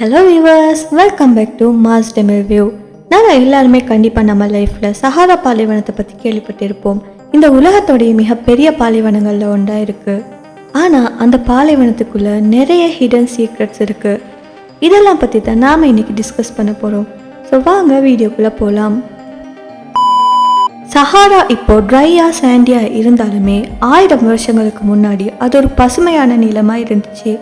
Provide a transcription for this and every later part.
Hello viewers, welcome back to mass Tamil view. நாங்கள் எல்லாருமே கண்டிப்பாக நம்ம லைஃப்பில் சஹாரா பாலைவனத்தை பற்றி கேள்விப்பட்டிருப்போம். இந்த உலகத்தோடைய மிகப்பெரிய பாலைவனங்களில் ஒன்றாக இருக்குது. ஆனால் அந்த பாலைவனத்துக்குள்ளே நிறைய ஹிடன் சீக்ரெட்ஸ் இருக்குது. இதெல்லாம் பற்றி தான் நாம் இன்னைக்கு டிஸ்கஸ் பண்ண போகிறோம். ஸோ வாங்க வீடியோக்குள்ளே போகலாம். சஹாரா இப்போ ட்ரையாக சாண்டியாக இருந்தாலுமே 1000 வருஷங்களுக்கு முன்னாடி அது ஒரு பசுமையான நிலமாக இருந்துச்சு.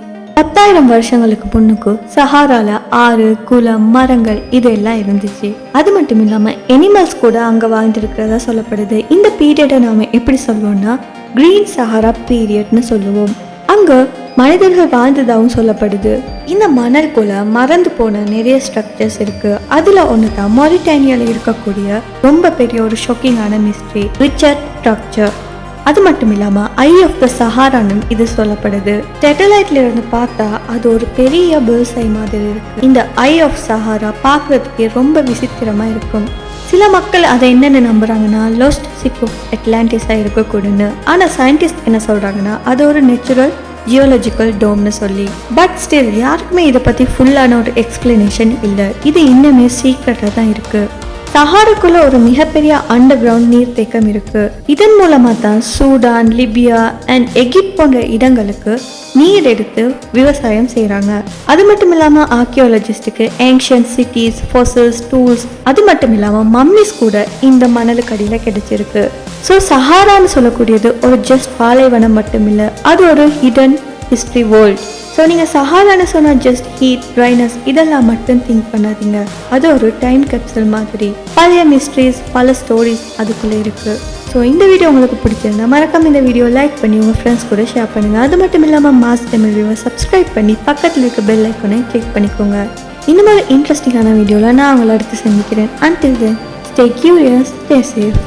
10,000 வருஷங்களுக்கு முன்னுக்கு சஹாரால ஆறு, குளம், மரங்கள் இதெல்லாம் இருந்துச்சு. அது மட்டும் இல்லாம எனிமல்ஸ் கூட அங்க வாழ்ந்திருக்கிறதா சொல்லப்படுது. இந்த பீரியடை நாம எப்படி சொல்லுவோம்னா கிரீன் சஹாரா பீரியட்னு சொல்லுவோம். அங்க மனிதர்கள் வாழ்ந்ததாகவும் சொல்லப்படுது. இந்த மணல்குள்ள மறந்து போன நிறைய ஸ்ட்ரக்சர்ஸ் இருக்கு. அதுல ஒன்று தான் மொரிட்டானியால இருக்கக்கூடிய ரொம்ப பெரிய ஒரு ஷாக்கிங்கான மிஸ்ட்ரி, ரிச்சர்ட் ஸ்ட்ரக்சர். அது மட்டும் இல்லாம ஐ ஆஃப் த சஹாரான்னு இது சொல்லப்படுது. சேட்டலைட்ல இருந்து பார்த்தா அது ஒரு பெரிய பேர்ஸை மாதிரி இருக்கு. இந்த ஐ ஆஃப் சஹாரா பார்க்கறதுக்கு ரொம்ப விசித்திரமா இருக்கும். சில மக்கள் அதை என்னென்னு நம்புறாங்கன்னா லாஸ்ட் சிட்டி ஆஃப் அட்லாண்டிஸா இருக்கக்கூடுன்னு. ஆனா சயின்டிஸ்ட் என்ன சொல்றாங்கன்னா அது ஒரு நேச்சுரல் ஜியோலஜிக்கல் டோம்னு சொல்லி. பட் ஸ்டில் யாருக்குமே இதை பத்தி ஃபுல்லான ஒரு எக்ஸ்பிளனேஷன் இல்லை. இது இன்னுமே சீக்ரெட்டா தான் இருக்கு. சஹாராக்குள்ள ஒரு மிகப்பெரிய அண்டர் கிரவுண்ட் நீர்த்தேக்கம் இருக்கு. இதன் மூலமா தான் சூடான், லிபியா அண்ட் எகிப்ட் போன்ற இடங்களுக்கு நீர் எடுத்து விவசாயம் செய்யறாங்க. அது மட்டும் இல்லாம ஆர்கியோலஜிஸ்டுக்கு ஏன்ஷியன்ட் சிட்டிஸ், ஃபாசில்ஸ், டூல்ஸ், அது மட்டும் இல்லாம மம்மிஸ் கூட இந்த மணலுக்கு அடியில கிடைச்சிருக்கு. ஸோ சஹாரான்னு சொல்லக்கூடியது ஒரு ஜஸ்ட் பாலைவனம் மட்டும் இல்லை, அது ஒரு ஹிடன் ஹிஸ்டரி வேர்ல்ட். ஸோ நீங்கள் சஹாரான்னு சொன்னால் ஜஸ்ட் ஹீட், ட்ரைனஸ் இதெல்லாம் மட்டும் திங்க் பண்ணாதீங்க. அது ஒரு டைம் கேப்சூல் மாதிரி. பழைய மிஸ்ட்ரிஸ், பல ஸ்டோரிஸ் அதுக்குள்ளே இருக்குது. ஸோ இந்த வீடியோ உங்களுக்கு பிடிச்சிருந்தா மறக்காம இந்த வீடியோ லைக் பண்ணி உங்கள் ஃப்ரெண்ட்ஸ் கூட ஷேர் பண்ணுங்கள். அது மட்டும் இல்லாமல் மாஸ் தமிழ் வியூவை சப்ஸ்கிரைப் பண்ணி பக்கத்தில் இருக்க பெல் ஐக்கனை கிளிக் பண்ணிக்கோங்க. இந்த மாதிரி இன்ட்ரெஸ்டிங்கான வீடியோவில் நான் உங்களை அடுத்து சந்திக்கிறேன். Until then, stay curious, stay safe.